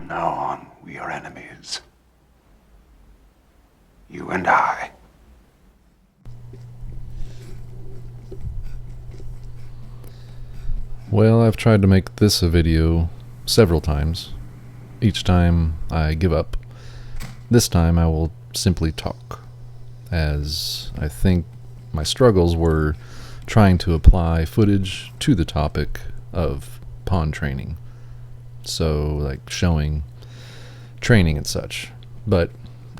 From now on, we are enemies. You and I. Well, I've tried to make this a video several times. Each time I give up. This time I will simply talk, as I think my struggles were trying to apply footage to the topic of pawn training. So, like showing training and such. But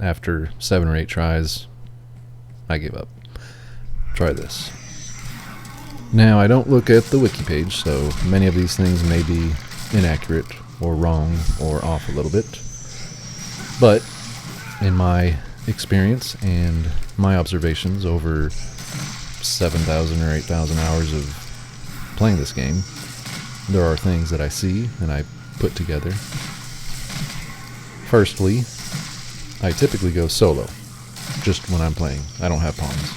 after 7 or 8 tries, I gave up. Try this. Now, I don't look at the wiki page, so many of these things may be inaccurate or wrong or off a little bit. But in my experience and my observations over 7,000 or 8,000 hours of playing this game, there are things that I see and I put together. Firstly, I typically go solo, just when I'm playing. I don't have pawns.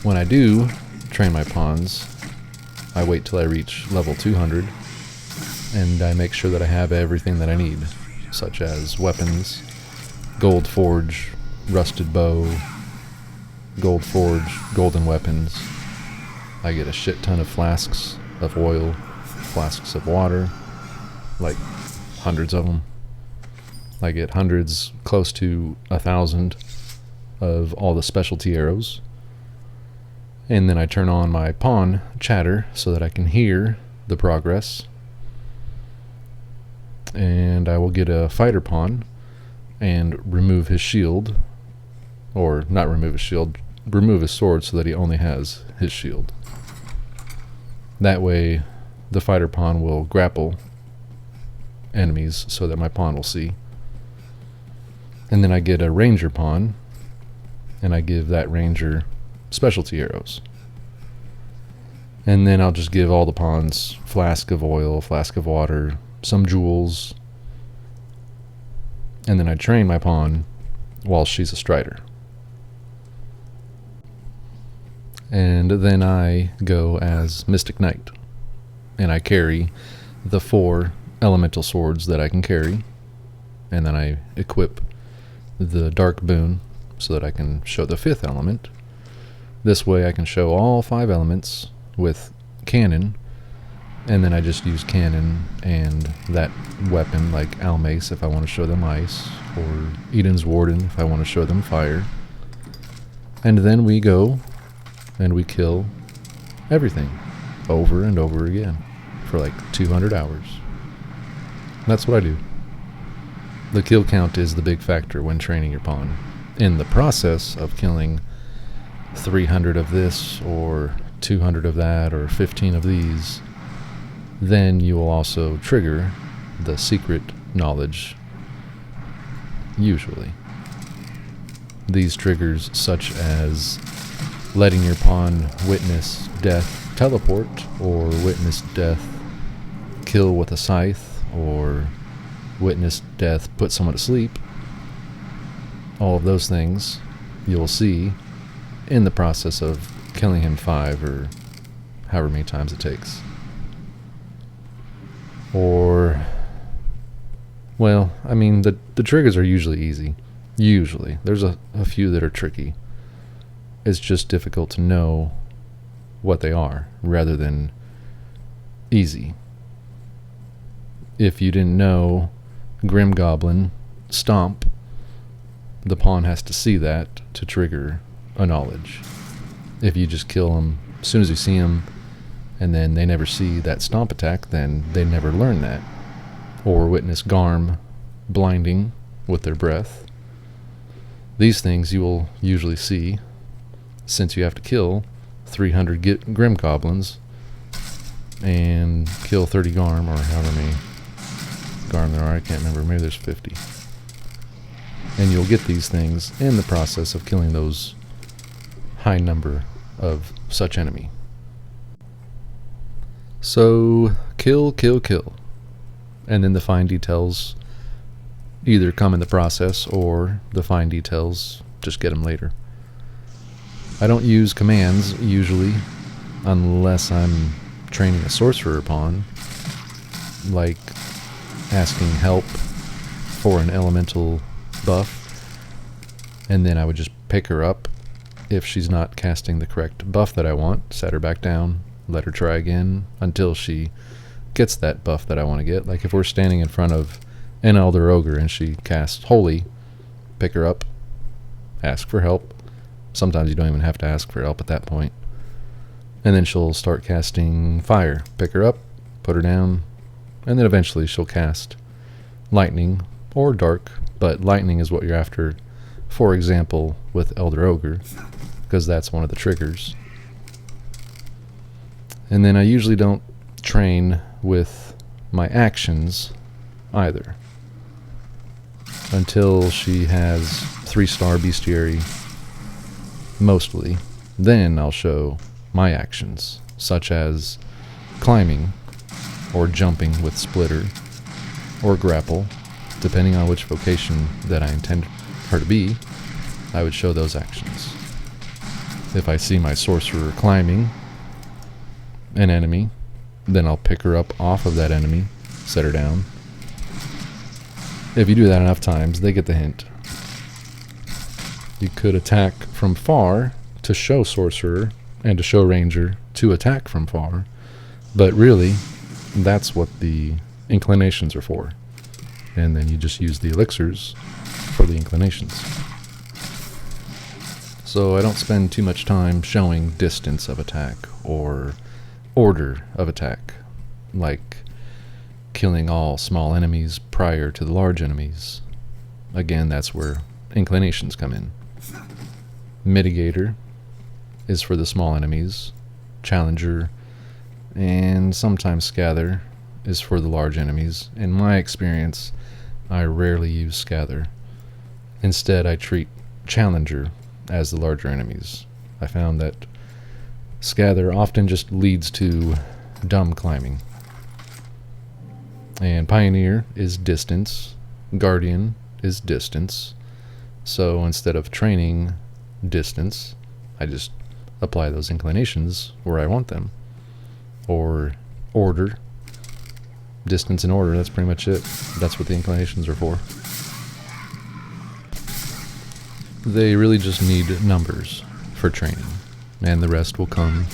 When I do train my pawns, I wait till I reach level 200, and I make sure that I have everything that I need, such as weapons, gold forge, rusted bow, gold forge, golden weapons. I get a shit ton of flasks of oil, flasks of water, like hundreds of them. I get hundreds, close to 1,000 of all the specialty arrows. And then I turn on my pawn chatter so that I can hear the progress. And I will get a fighter pawn and remove his shield, or not remove his shield, remove his sword so that he only has his shield. That way the fighter pawn will grapple enemies so that my pawn will see. And then I get a ranger pawn, and I give that ranger specialty arrows. And then I'll just give all the pawns flask of oil, flask of water, some jewels, and then I train my pawn while she's a strider. And then I go as Mystic Knight, and I carry the 4 elemental swords that I can carry, and then I equip the Dark Boon so that I can show the 5th element. This way I can show all 5 elements with cannon, and then I just use cannon and that weapon, like Almace if I want to show them ice, or Eden's Warden if I want to show them fire. And then we go and we kill everything over and over again for like 200 hours. That's what I do. The kill count is the big factor when training your pawn. In the process of killing 300 of this, or 200 of that, or 15 of these, then you will also trigger the secret knowledge, usually. These triggers, such as letting your pawn witness death teleport, or witness death kill with a scythe, or witness death put someone to sleep. All of those things you'll see in the process of killing him 5 or however many times it takes. Or, well, I mean, the triggers are usually easy. Usually. There's a few that are tricky. It's just difficult to know what they are, rather than easy. If you didn't know Grim Goblin Stomp, the pawn has to see that to trigger a knowledge. If you just kill them as soon as you see them, and then they never see that stomp attack, then they never learn that. Or witness Garm blinding with their breath. These things you will usually see, since you have to kill 300 Grim Goblins and kill 30 Garm, or however many Garm there are, I can't remember, maybe there's 50. And you'll get these things in the process of killing those high number of such enemy. So, kill, kill, kill. And then the fine details either come in the process, or the fine details, just get them later. I don't use commands, usually, unless I'm training a sorcerer pawn, like asking help for an elemental buff, and then I would just pick her up. If she's not casting the correct buff that I want, set her back down, let her try again until she gets that buff that I want to get. Like if we're standing in front of an Elder Ogre and she casts Holy, pick her up, ask for help. Sometimes you don't even have to ask for help at that point. And then she'll start casting Fire. Pick her up, put her down, and then eventually she'll cast Lightning or Dark, but Lightning is what you're after, for example, with Elder Ogre, because that's one of the triggers. And then I usually don't train with my actions either until she has 3-star Bestiary mostly. Then I'll show my actions, such as climbing or jumping with Splitter or grapple, depending on which vocation that I intend her to be. I would show those actions. If I see my sorcerer climbing an enemy, then I'll pick her up off of that enemy, set her down. If you do that enough times, they get the hint. You could attack from far to show sorcerer, and to show ranger to attack from far, but really, that's what the inclinations are for. And then you just use the elixirs for the inclinations. So I don't spend too much time showing distance of attack or order of attack, like killing all small enemies prior to the large enemies. Again, that's where inclinations come in. Mitigator is for the small enemies. Challenger and sometimes Scather is for the large enemies. In my experience, I rarely use Scather. Instead, I treat Challenger as the larger enemies. I found that Scather often just leads to dumb climbing. And Pioneer is distance. Guardian is distance. So instead of training distance, I just apply those inclinations where I want them. Or order. Distance and order, that's pretty much it. That's what the inclinations are for. They really just need numbers for training, and the rest will come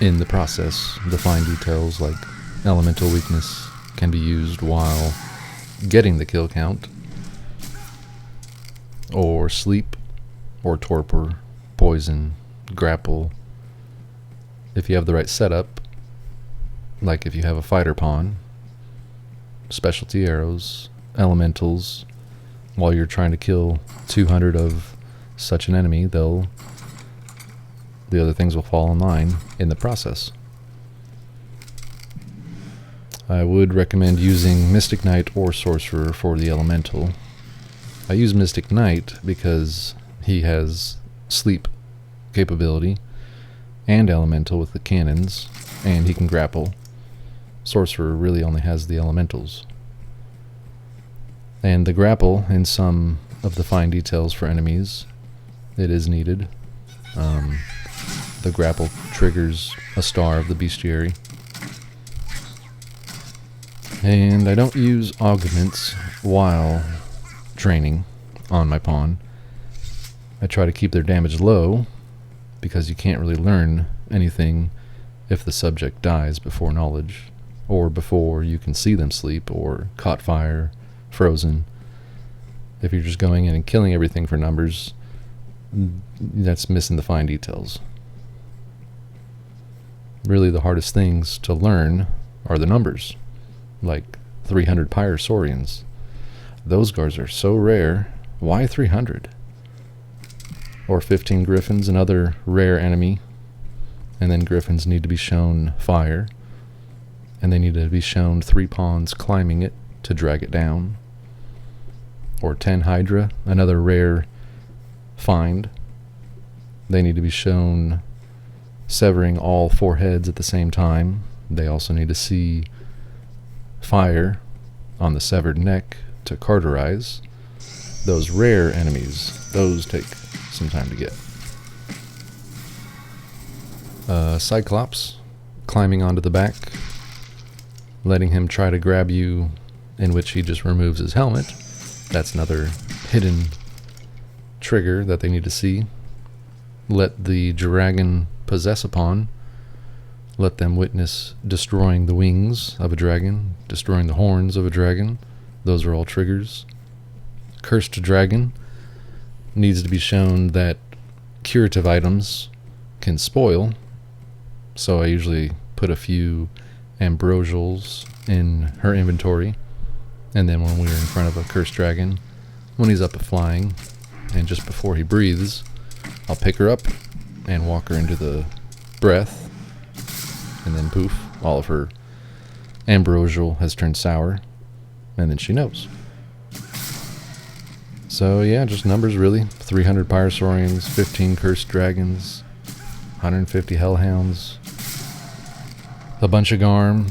in the process. The fine details like elemental weakness can be used while getting the kill count, or sleep, or torpor, poison, grapple. If you have the right setup, like if you have a fighter pawn, specialty arrows, elementals, while you're trying to kill 200 of such an enemy, the other things will fall in line in the process. I would recommend using Mystic Knight or Sorcerer for the elemental. I use Mystic Knight because he has sleep capability and elemental with the cannons, and he can grapple. Sorcerer really only has the elementals. And the grapple, in some of the fine details for enemies, it is needed. The grapple triggers a star of the Bestiary. And I don't use augments while training on my pawn. I try to keep their damage low, because you can't really learn anything if the subject dies before knowledge, or before you can see them sleep, or caught fire, frozen. If you're just going in and killing everything for numbers, that's missing the fine details. Really, the hardest things to learn are the numbers, like 300 Pyrosaurians. Those guards are so rare. Why 300? Or 15 Griffins, another rare enemy. And then Griffins need to be shown fire, and they need to be shown 3 pawns climbing it to drag it down. Or 10 Hydra, another rare find. They need to be shown severing all 4 heads at the same time. They also need to see fire on the severed neck to cauterize. Those rare enemies, those take some time to get. Cyclops, climbing onto the back, letting him try to grab you in which he just removes his helmet. That's another hidden trigger that they need to see. Let the dragon possess upon. Let them witness destroying the wings of a dragon, destroying the horns of a dragon. Those are all triggers. Cursed dragon needs to be shown that curative items can spoil. So I usually put a few ambrosials in her inventory. And then when we're in front of a cursed dragon, when he's up and flying, and just before he breathes, I'll pick her up and walk her into the breath. And then poof, all of her ambrosial has turned sour. And then she knows. So yeah, just numbers really. 300 Pyrosaurians, 15 Cursed Dragons, 150 Hellhounds, a bunch of Garm.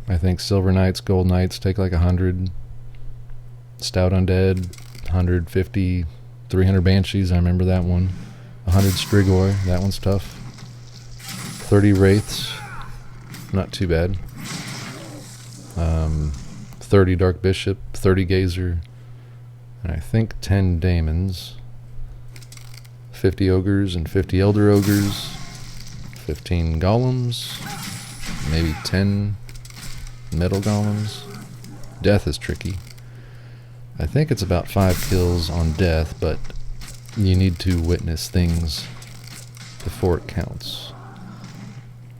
I think Silver Knights, Gold Knights take like 100. Stout Undead, 150, 300 Banshees, I remember that one. 100 Strigoi, that one's tough. 30 Wraiths, not too bad. 30 Dark Bishop, 30 Gazer, and I think 10 Daemons. 50 Ogres and 50 Elder Ogres. 15 Golems. Maybe 10 Metal Golems. Death is tricky. I think it's about 5 kills on death, but you need to witness things before it counts.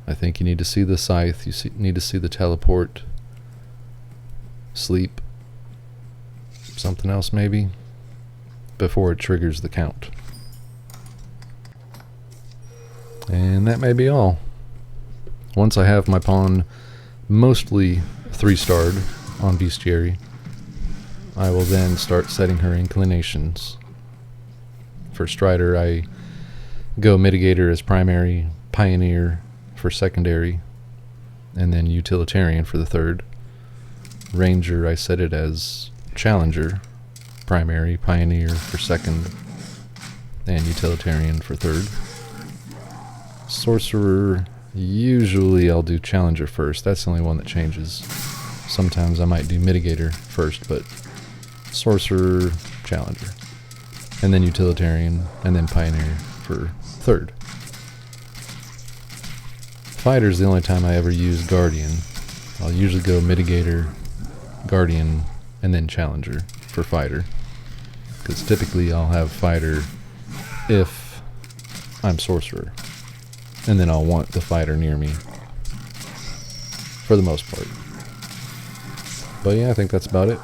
I think you need to see the scythe, need to see the teleport, sleep, something else maybe, before it triggers the count. And that may be all. Once I have my pawn mostly 3-starred on Bestiary, I will then start setting her inclinations. For Strider, I go Mitigator as primary, Pioneer for secondary, and then Utilitarian for the third. Ranger, I set it as Challenger, primary, Pioneer for second, and Utilitarian for third. Sorcerer, usually I'll do Challenger first. That's the only one that changes. Sometimes I might do Mitigator first, but Sorcerer, Challenger, and then Utilitarian, and then Pioneer for third. Fighter's the only time I ever use Guardian. I'll usually go Mitigator, Guardian, and then Challenger for Fighter. Because typically I'll have Fighter if I'm Sorcerer. And then I'll want the Fighter near me. For the most part. But yeah, I think that's about it.